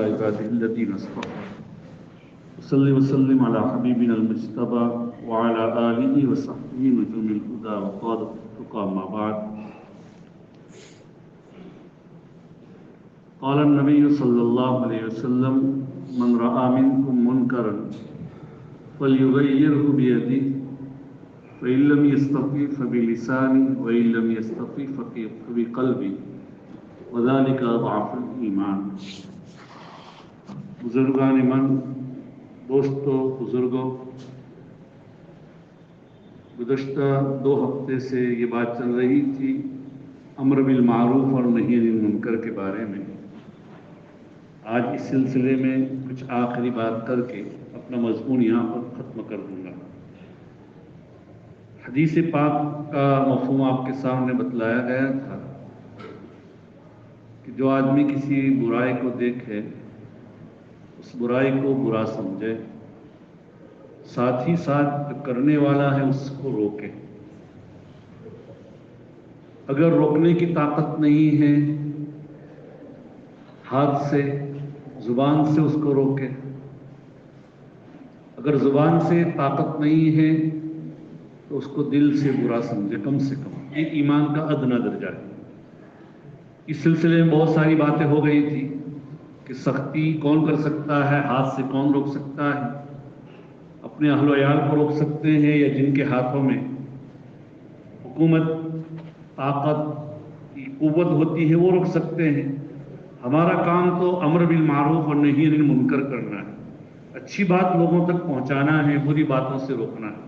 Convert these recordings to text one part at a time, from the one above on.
عباده الذين اصطفى وصلي وسلم على حبيبنا المجتبى وعلى آله وصحبه نجوم الهدى وقادة التقى. ما بعد، قال النبي صلى الله عليه وسلم: من رأى منكم منكرا فليغيره بيده فإن لم يستطع فبلسانه وإن لم يستطع فبقلبه وذلك أضعف الإيمان. بزرگان من، دوستو، بزرگوں، گزشتہ 2 ہفتے سے یہ بات چل رہی تھی امر بالمعروف اور نہی عن المنکر کے بارے میں. آج اس سلسلے میں کچھ آخری بات کر کے اپنا مضمون یہاں پر ختم کر دوں گا. حدیث پاک کا مفہوم آپ کے سامنے بتلایا گیا تھا کہ جو آدمی کسی برائی کو دیکھے اس برائی کو برا سمجھے، ساتھ ہی ساتھ جو کرنے والا ہے اس کو روکے. اگر روکنے کی طاقت نہیں ہے ہاتھ سے، زبان سے اس کو روکے. اگر زبان سے طاقت نہیں ہے تو اس کو دل سے برا سمجھے. کم سے کم یہ ایمان کا ادنیٰ درجہ ہے. اس سلسلے میں بہت ساری باتیں ہو گئی تھی کہ سختی کون کر سکتا ہے، ہاتھ سے کون روک سکتا ہے، اپنے اہل و عیال کو روک سکتے ہیں یا جن کے ہاتھوں میں حکومت، طاقت کی قوت ہوتی ہے وہ روک سکتے ہیں. ہمارا کام تو امر بالمعروف اور نہی عن المنکر کرنا ہے. اچھی بات لوگوں تک پہنچانا ہے، بری باتوں سے روکنا ہے.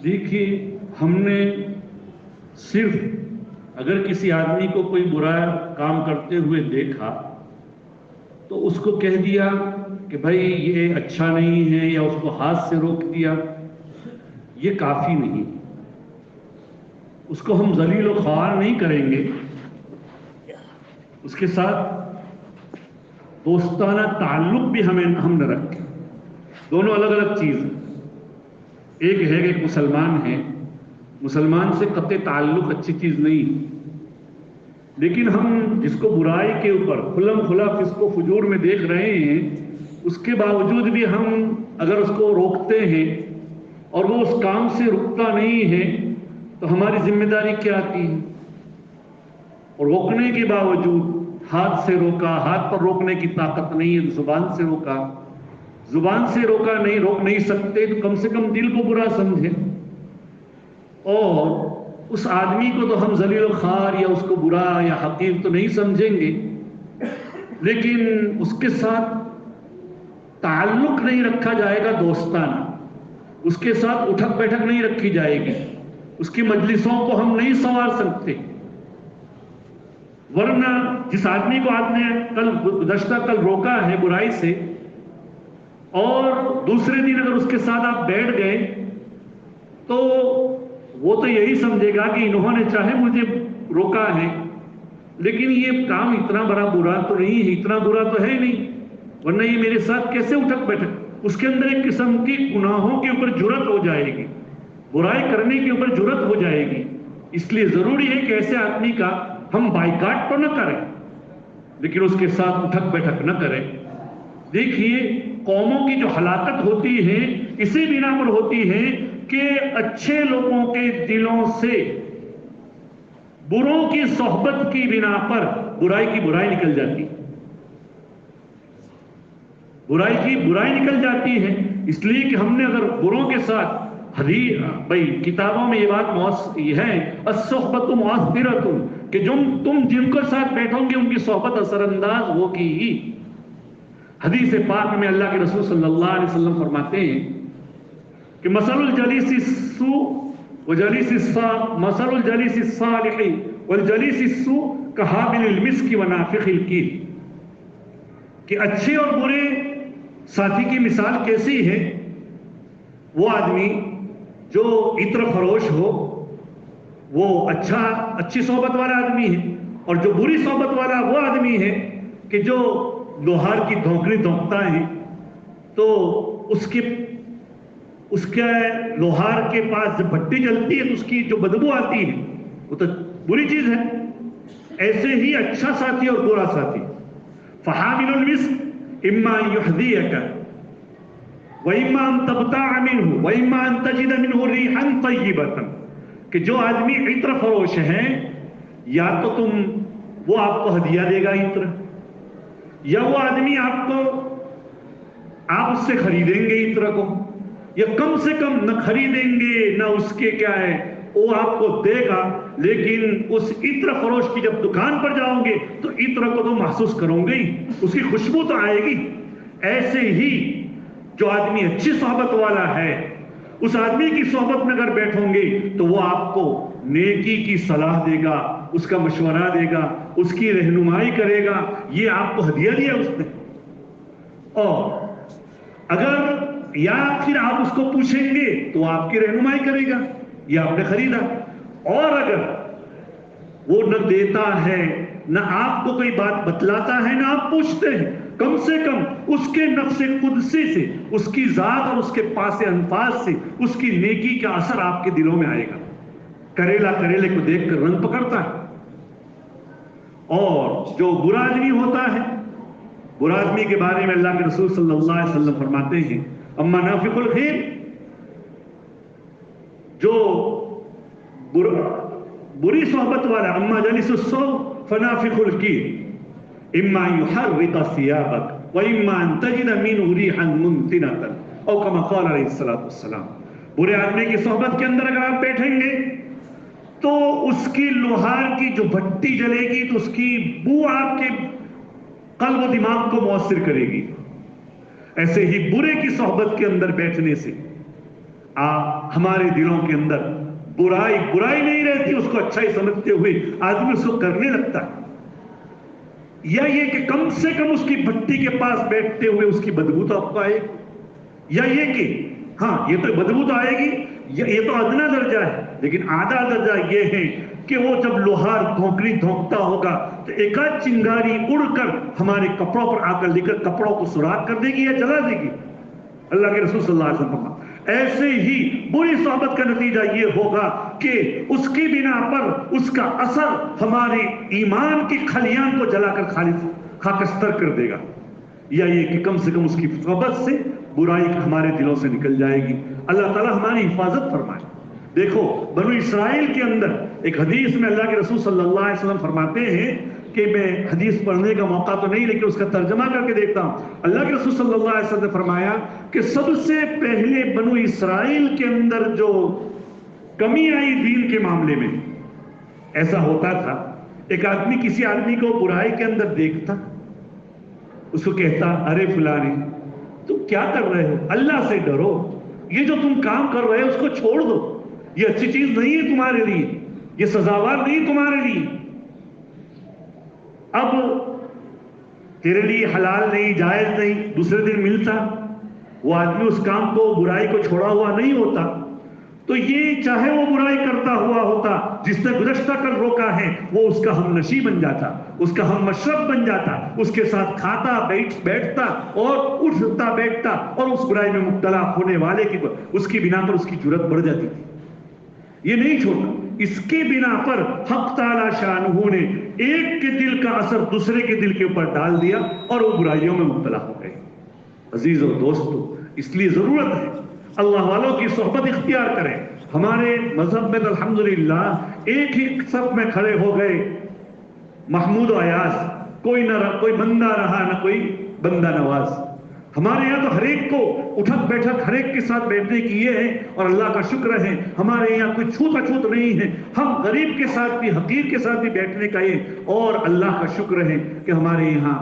دیکھیے، ہم نے صرف اگر کسی آدمی کو کوئی برا کام کرتے ہوئے دیکھا تو اس کو کہہ دیا کہ بھائی یہ اچھا نہیں ہے یا اس کو ہاتھ سے روک دیا، یہ کافی نہیں. اس کو ہم ذلیل و خوار نہیں کریں گے، اس کے ساتھ دوستانہ تعلق بھی ہم نہ رکھیں. دونوں الگ الگ چیز ہیں. ایک ہے کہ ایک مسلمان ہے، مسلمان سے قطع تعلق اچھی چیز نہیں. لیکن ہم جس کو برائی کے اوپر کھلم کھلا فسق و فجور میں دیکھ رہے ہیں، اس کے باوجود بھی ہم اگر اس کو روکتے ہیں اور وہ اس کام سے رکتا نہیں ہے تو ہماری ذمہ داری کیا آتی ہے؟ اور روکنے کے باوجود ہاتھ سے روکا، ہاتھ پر روکنے کی طاقت نہیں ہے، زبان سے روکا، زبان سے روکا نہیں، روک نہیں سکتے تو کم سے کم دل کو برا سمجھے. اور اس آدمی کو تو ہم ذلیل و خوار یا اس کو برا یا حقیر تو نہیں سمجھیں گے، لیکن اس کے ساتھ تعلق نہیں رکھا جائے گا دوستانہ، اس کے ساتھ اٹھک بیٹھک نہیں رکھی جائے گی، اس کی مجلسوں کو ہم نہیں سنوار سکتے. ورنہ جس آدمی کو آپ نے گزشتہ کل روکا ہے برائی سے اور دوسرے دن اگر اس کے ساتھ آپ بیٹھ گئے تو وہ تو یہی سمجھے گا کہ انہوں نے چاہے مجھے روکا ہے لیکن یہ کام اتنا بڑا برا تو نہیں ہے، اتنا برا تو ہے نہیں، ورنہ یہ میرے ساتھ کیسے اٹھک بیٹھک. اس کے اندر ایک قسم کی گناہوں کے اوپر جرأت ہو جائے گی، برائی کرنے کے اوپر جرأت ہو جائے گی. اس لیے ضروری ہے کہ ایسے آدمی کا ہم بائیکاٹ تو نہ کریں لیکن اس کے ساتھ اٹھک بیٹھک نہ کریں. دیکھیے، قوموں کی جو ہلاکت ہوتی ہے اسی بنا پر ہوتی ہے کہ اچھے لوگوں کے دلوں سے بروں کی صحبت کی بنا پر برائی کی برائی نکل جاتی ہے، برائی کی برائی نکل جاتی ہے. اس لیے کہ ہم نے اگر بروں کے ساتھ بھائی کتابوں میں یہ بات یہ ہے الصحبت مؤثرۃ کہ تم جن کے ساتھ بیٹھو گے ان کی صحبت اثر انداز ہوگی ہی. حدیث پاک میں اللہ کے رسول صلی اللہ علیہ وسلم فرماتے ہیں کہ مثل الجلیس السوء وجلیس الصالح والجلیس السوء کحامل المسک ونافخ الکیر، کہ اچھے اور برے ساتھی کی مثال کیسی ہے؟ وہ آدمی جو عطر فروش ہو وہ اچھی صحبت والا آدمی ہے، اور جو بری صحبت والا وہ آدمی ہے کہ جو لوہار کی دھونکڑی دھونکتا ہے تو اس کے لوہار کے پاس جب بھٹی جلتی ہے تو اس کی جو بدبو آتی ہے وہ تو بری چیز ہے. ایسے ہی اچھا ساتھی اور برا ساتھی، فحامل المسك اما ان يحذيك واما ان تبتاع منه واما ان تجد منه ريحا طيبة، کہ جو آدمی عطر فروش ہیں یا تو وہ آپ کو ہدیہ دے گا عطر، یا وہ آدمی آپ اس سے خریدیں گے عطر کو، یا کم سے کم نہ خریدیں گے نہ اس کے کیا ہے وہ آپ کو دے گا، لیکن اس عطر فروش کی جب دکان پر جاؤ گے تو عطر کو تو محسوس کرو گے ہی، اس کی خوشبو تو آئے گی۔ ایسے ہی جو آدمی اچھی صحبت والا ہے، اس آدمی کی صحبت میں اگر بیٹھوں گے تو وہ آپ کو نیکی کی صلاح دے گا، اس کا مشورہ دے گا، اس کی رہنمائی کرے گا، یہ آپ کو ہدیہ دیا اس نے۔ اور اگر یا پھر آپ اس کو پوچھیں گے تو آپ کی رہنمائی کرے گا، یہ آپ نے خریدا۔ اور اگر وہ نہ دیتا ہے نہ آپ کو کوئی بات بتلاتا ہے نہ آپ پوچھتے ہیں، کم سے کم اس کے نفس قدسی سے، اس کی ذات اور اس کے پاس انفاس سے اس کی نیکی کا اثر آپ کے دلوں میں آئے گا۔ کریلا کریلے کو دیکھ کر رنگ پکڑتا ہے۔ اور جو برا آدمی ہوتا ہے، برا آدمی کے بارے میں اللہ کے رسول صلی اللہ علیہ وسلم فرماتے ہیں اما نافق الخیر، جو بری صحبت والا، اما جالس السوء فنافق الکیر اما يحرق ثيابك واما ان تجد منه ريحا منتنة او كما قال علیہ الصلوۃ والسلام۔ برے آدمی کی صحبت کے اندر اگر آپ بیٹھیں گے تو اس کی لوہار کی جو بھٹی جلے گی تو اس کی بو آپ کے قلب و دماغ کو مؤثر کرے گی۔ ایسے ہی برے کی صحبت کے اندر بیٹھنے سے ہمارے دلوں کے اندر برائی نہیں رہتی، اس کو اچھا ہی سمجھتے ہوئے آدمی اس کو کرنے لگتا ہے، یا یہ کہ کم سے کم اس کی بھٹی کے پاس بیٹھتے ہوئے اس کی بدبو تو آپ کو آئے گی، یا یہ کہ ہاں یہ تو بدبو تو آئے گی، یہ تو ادنا درجہ ہے، لیکن آدھا درجہ یہ ہے کہ وہ جب لوہار دھونکری دھونکتا ہوگا تو ایک آدھ چنگاری اڑ کر ہمارے کپڑوں پر آ کر لے کر کپڑوں کو سوراخ کر دے گی یا جلا دے گی۔ اللہ کے رسول صلی اللہ علیہ وسلم۔ ایسے ہی بری صحبت کا نتیجہ یہ ہوگا کہ اس کی بنا پر اس کا اثر ہمارے ایمان کی کھلیان کو جلا کر خاکستر کر دے گا، یا یہ کہ کم سے کم اس کی صحبت سے برائی ہمارے دلوں سے نکل جائے گی۔ اللہ تعالیٰ ہماری حفاظت فرمائے۔ دیکھو بنو اسرائیل کے اندر ایک حدیث میں اللہ کے رسول صلی اللہ علیہ وسلم فرماتے ہیں کہ میں حدیث پڑھنے کا موقع تو نہیں لیکن اس کا ترجمہ کر کے دیکھتا ہوں۔ اللہ کے رسول صلی اللہ علیہ وسلم نے فرمایا کہ سب سے پہلے بنو اسرائیل کے اندر جو کمی آئی دین کے معاملے میں، ایسا ہوتا تھا ایک آدمی کسی آدمی کو برائی کے اندر دیکھتا، اس کو کہتا ارے فلانے تم کیا کر رہے ہو، اللہ سے ڈرو، یہ جو تم کام کر رہے ہو اس کو چھوڑ دو، یہ اچھی چیز نہیں ہے تمہارے لیے، یہ سزاوار نہیں تمہارے لیے، اب تیرے لیے حلال نہیں جائز نہیں، دوسرے دن ملتا وہ آدمی اس کام کو برائی کو چھوڑا ہوا نہیں ہوتا، تو یہ چاہے وہ برائی کرتا ہوا ہوتا، جس نے گزشتہ کر روکا ہے وہ اس کا ہم نشی بن جاتا، اس کا ہم مشرب بن جاتا، اس کے ساتھ کھاتا بیٹھتا اور اٹھتا بیٹھتا، اور اس برائی میں مبتلا ہونے والے کی اس کی بنا پر اس کی جرات بڑھ جاتی تھی۔ یہ نہیں چھوڑا، اس کے بنا پر حق تعالی شانہ نے ایک کے دل کا اثر دوسرے کے دل کے اوپر ڈال دیا اور وہ برائیوں میں مبتلا ہو گئے۔ عزیز اور دوستو، اس لیے ضرورت ہے اللہ والوں کی صحبت اختیار کریں۔ ہمارے مذہب میں الحمدللہ ایک ہی صف میں کھڑے ہو گئے محمود و ایاز، کوئی بندہ رہا نہ کوئی بندہ نواز۔ ہمارے یہاں تو ہر ایک کو اٹھک بیٹھک ہر ایک کے ساتھ بیٹھنے کی یہ ہے، اور اللہ کا شکر ہے ہمارے یہاں کوئی چھوت اچھوت نہیں ہے، ہم غریب کے ساتھ بھی حقیر کے ساتھ بھی بیٹھنے کا یہ، اور اللہ کا شکر ہے کہ ہمارے یہاں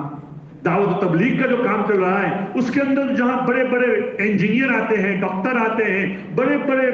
دعوت و تبلیغ کا جو کام چل رہا ہے اس کے اندر جہاں بڑے بڑے انجینئر آتے ہیں، ڈاکٹر آتے ہیں، بڑے بڑے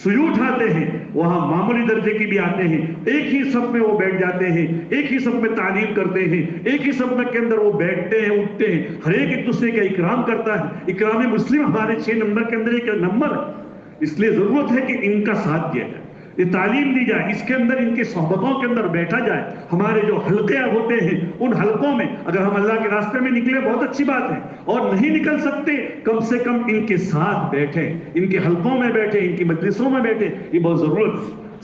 سیوٹ آتے ہیں، وہاں معمولی درجے کی بھی آتے ہیں، ایک ہی صف میں وہ بیٹھ جاتے ہیں، ایک ہی صف میں تعلیم کرتے ہیں، ایک ہی صف میں کے اندر وہ بیٹھتے ہیں اٹھتے ہیں، ہر ایک دوسرے کا اکرام کرتا ہے۔ اکرام مسلم ہمارے 6 نمبر کے اندر ایک نمبر ہے، اس لیے ضرورت ہے کہ ان کا ساتھ دیا جائے، یہ تعلیم دی جائے، اس کے اندر ان کے صحبتوں کے اندر بیٹھا جائے۔ ہمارے جو حلقے ہوتے ہیں ان حلقوں میں اگر ہم اللہ کے راستے میں نکلے بہت اچھی بات ہے، اور نہیں نکل سکتے کم سے کم ان کے ساتھ بیٹھیں، ان کے حلقوں میں بیٹھیں، ان کی مجلسوں میں بیٹھیں، یہ بہت ضرورت ہے۔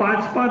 5-5,